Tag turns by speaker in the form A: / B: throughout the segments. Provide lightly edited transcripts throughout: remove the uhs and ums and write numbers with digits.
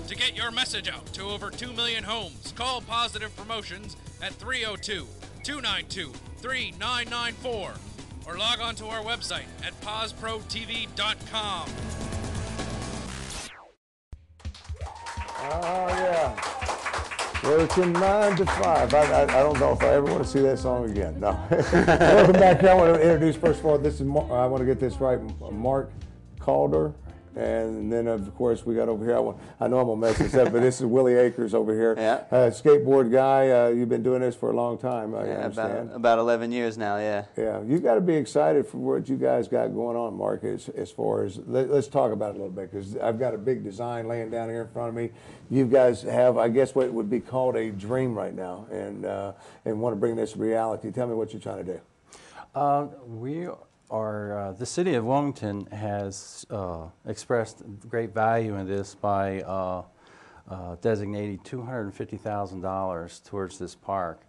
A: To get your message out to over 2 million homes, call Positive Promotions at 302-292-3994 or log on to our website at posprotv.com.
B: Oh, yeah. Working 9 to 5. I don't know if I ever want to see that song again. No. Welcome back. I want to introduce, first of all, this is I want to get this right, Mark Calder. And then, of course, we got over here, I know I'm going to mess this up, but this is Willie Akers over here.
C: Yeah.
B: Skateboard guy. You've been doing this for a long time, I understand.
C: About 11 years now, yeah.
B: Yeah. You got to be excited for what you guys got going on, Mark, as far as, let's talk about it a little bit, because I've got a big design laying down here in front of me. You guys have, I guess, what would be called a dream right now, and want to bring this to reality. Tell me what you're trying to do.
D: The city of Wilmington has expressed great value in this by designating $250,000 towards this park,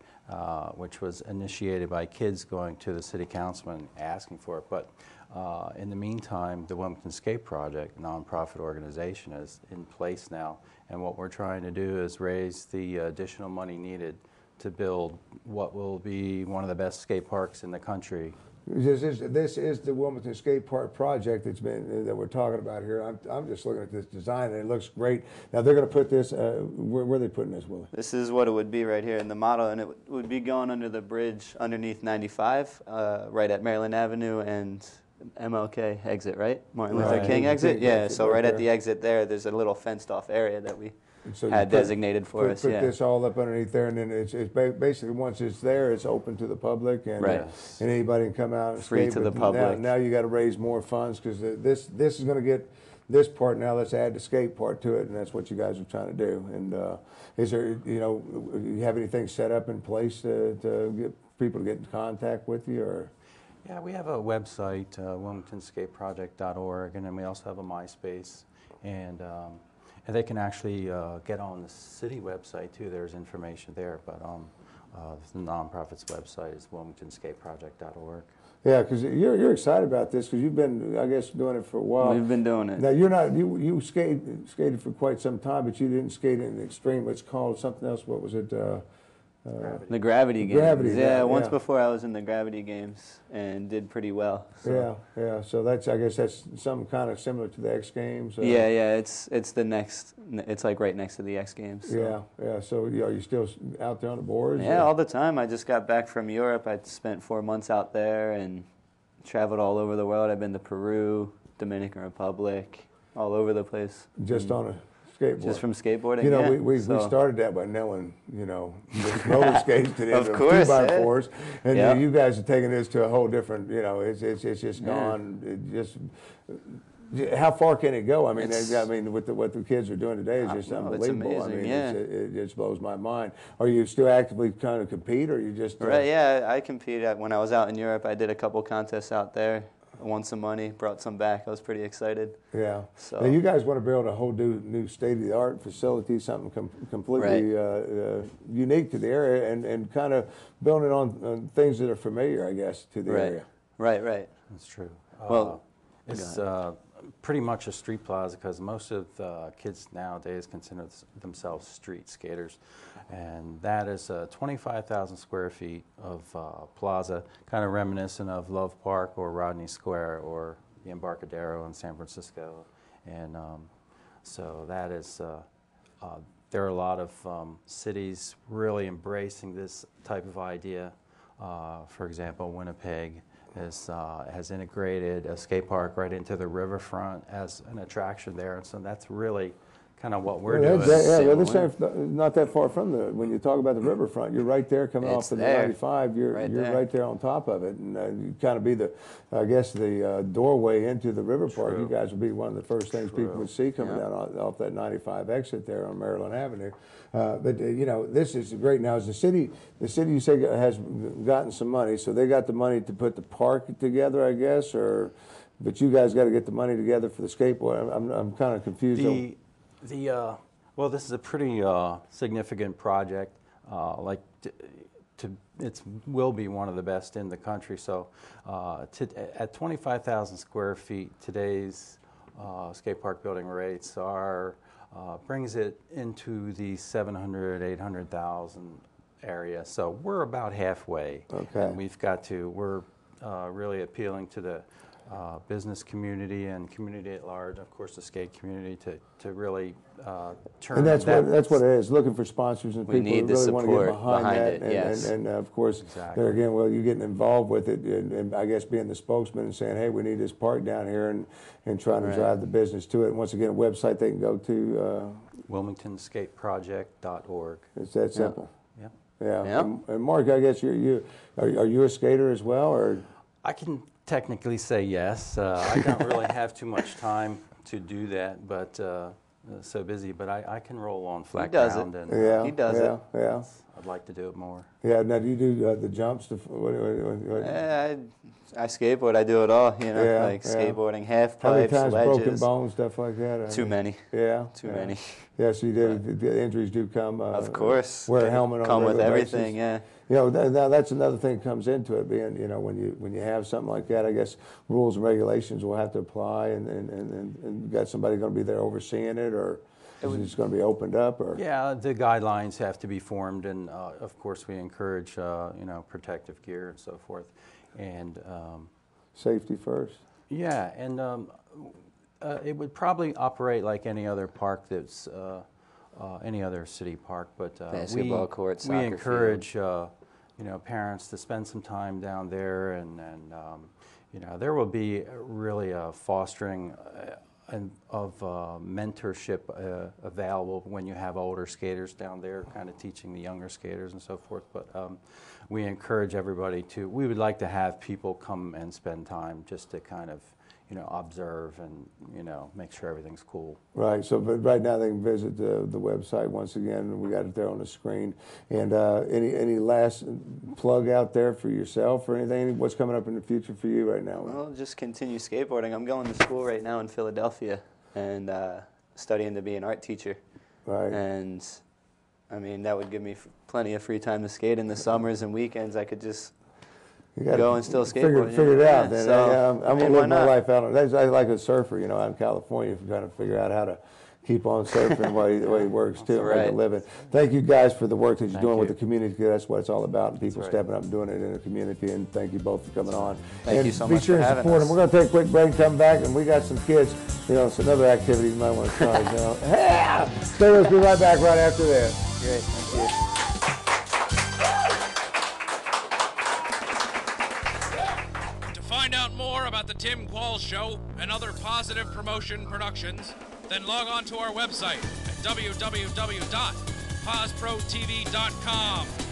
D: which was initiated by kids going to the city councilman asking for it. But in the meantime, the Wilmington Skate Project, a nonprofit organization, is in place now. And what we're trying to do is raise the additional money needed to build what will be one of the best skate parks in the country.
B: This is the Wilmington Skate Park project that we're talking about here. I'm just looking at this design, and it looks great. Now they're going to put this. Where are they putting this, Willie?
C: This is what it would be right here in the model, and it would be going under the bridge underneath 95, right at Maryland Avenue and MLK exit, right? Martin Luther King exit. Yeah. So right at the exit there, there's a little fenced-off area that we had designated for us.
B: Put this all up underneath there, and then it's basically, once it's there, it's open to the public, and and anybody can come out and
C: free
B: skate.
C: To the public.
B: Now you got to raise more funds, because this is going to get this part. Now let's add the skate part to it, and that's what you guys are trying to do. And is there, you have anything set up in place to get people to get in contact with you, or?
D: Yeah, we have a website, WilmingtonSkateProject.org, and then we also have a MySpace, and they can actually get on the city website too. There's information there, but the nonprofit's website is WilmingtonSkateProject.org.
B: Yeah, because you're excited about this, because you've been, I guess, doing it for a while.
C: We've been doing it.
B: Now you're not you skated for quite some time, but you didn't skate in the extreme. It's called something else. What was it?
C: The Gravity Games.
B: Yeah,
C: once before I was in the Gravity Games and did pretty well. So.
B: Yeah. So I guess that's something kind of similar to the X Games.
C: Yeah. It's the next. It's like right next to the X Games. So.
B: Yeah. So are you still out there on the boards?
C: Yeah, all the time. I just got back from Europe. I spent 4 months out there and traveled all over the world. I've been to Peru, Dominican Republic, all over the place.
B: Just on a skateboard.
C: Just from skateboarding.
B: We started that by knowing, roller skates to the
C: of course,
B: 2x4s, and you guys are taking this to a whole different. It's just gone. How far can it go? I mean, what the kids are doing today is just unbelievable.
C: It's amazing.
B: It just blows my mind. Are you still actively kind of compete, or you just?
C: Right. Yeah, I competed when I was out in Europe. I did a couple contests out there. Won some money, brought some back. I was pretty excited.
B: Yeah.
C: So
B: now you guys want to build a whole new state-of-the-art facility, something completely unique to the area, and kind of building on things that are familiar, I guess, to the area.
C: Right.
D: That's true.
C: Well,
D: it's pretty much a street plaza, because most of the kids nowadays consider themselves street skaters. And that is 25,000 square feet of plaza, kind of reminiscent of Love Park or Rodney Square or the Embarcadero in San Francisco. And so that is, there are a lot of cities really embracing this type of idea. For example, Winnipeg has integrated a skate park right into the riverfront as an attraction there, and so that's really kind of what we're doing.
B: This ain't not that far from when you talk about the riverfront, you're right there coming off of the 95. You're right there on top of it, and you kind of be the doorway into the river park. You guys would be one of the first things people would see coming down off that 95 exit there on Maryland Avenue. But this is great. Now, as the city you say has gotten some money, so they got the money to put the park together, I guess, but you guys got to get the money together for the skateboard. I'm kind of confused.
D: Well, this is a pretty significant project. It will be one of the best in the country. So, at 25,000 square feet, today's skate park building rates are brings it into the 700, 800,000 area. So we're about halfway.
B: Okay.
D: And we're really appealing to the business community and community at large, of course the skate community, to really turn.
B: And that's what it is. Looking for sponsors and people who really want to get behind that.
C: It, yes.
B: And of course, there again, well, you're getting involved with it, and I guess being the spokesman and saying, hey, we need this park down here, and trying to drive the business to it. And once again, a website they can go to.
D: WilmingtonSkateProject.org.
B: It's that simple.
D: Yeah.
B: Yeah.
C: Yeah.
B: And Mark, I guess are you a skater as well, or?
D: I can technically say yes. I don't really have too much time to do that, but so busy. But I can roll on flat ground. And
C: he does it.
B: Yeah.
D: I'd like to do it more.
B: Yeah. Now, do you do the jumps?
C: I skateboard. I do it all. Like skateboarding, half pipes,
B: how many times
C: ledges.
B: broken bones, stuff like that?
C: Too many.
B: Yeah.
C: Too many.
B: Yeah. So you did. The injuries do come.
C: Of course.
B: Wear a helmet on.
C: Come with everything.
B: Basis.
C: Yeah.
B: Now that's another thing that comes into it. Being when you have something like that, I guess rules and regulations will have to apply, and got somebody going to be there overseeing it, or is it just going to be opened up, or?
D: Yeah, the guidelines have to be formed, and of course we encourage protective gear and so forth, and
B: safety first.
D: Yeah, and it would probably operate like any other park that's any other city park, but
C: basketball court, soccer
D: we encourage parents to spend some time down there, and there will be really a fostering of mentorship available when you have older skaters down there, kind of teaching the younger skaters and so forth. But we encourage everybody we would like to have people come and spend time just to kind of observe and make sure everything's cool.
B: Right. So, but right now they can visit the website once again. We got it there on the screen. And any last plug out there for yourself or anything? What's coming up in the future for you right now?
C: Well, just continue skateboarding. I'm going to school right now in Philadelphia and studying to be an art teacher.
B: Right.
C: And I mean that would give me plenty of free time to skate in the summers and weekends. I could just go and still skateboard.
B: Figure it out. Then.
C: So,
B: I'm going to live my life out. I like a surfer, out in California, trying to figure out how to keep on surfing while he works too,
C: right.
B: make a living. Thank you guys for the work that you're doing with the community. That's what it's all about. People stepping up and doing it in the community. And thank you both for coming on.
C: Thank you so much
B: for having us. Be sure to support them. We're going to take a quick break and come back. And we got some kids. It's another activity you might want to try. Stay with us. Be right back right after this.
C: Great. Thank you.
A: Find out more about the Tim Qualls Show and other Positive Promotion productions, then log on to our website at www.posprotv.com.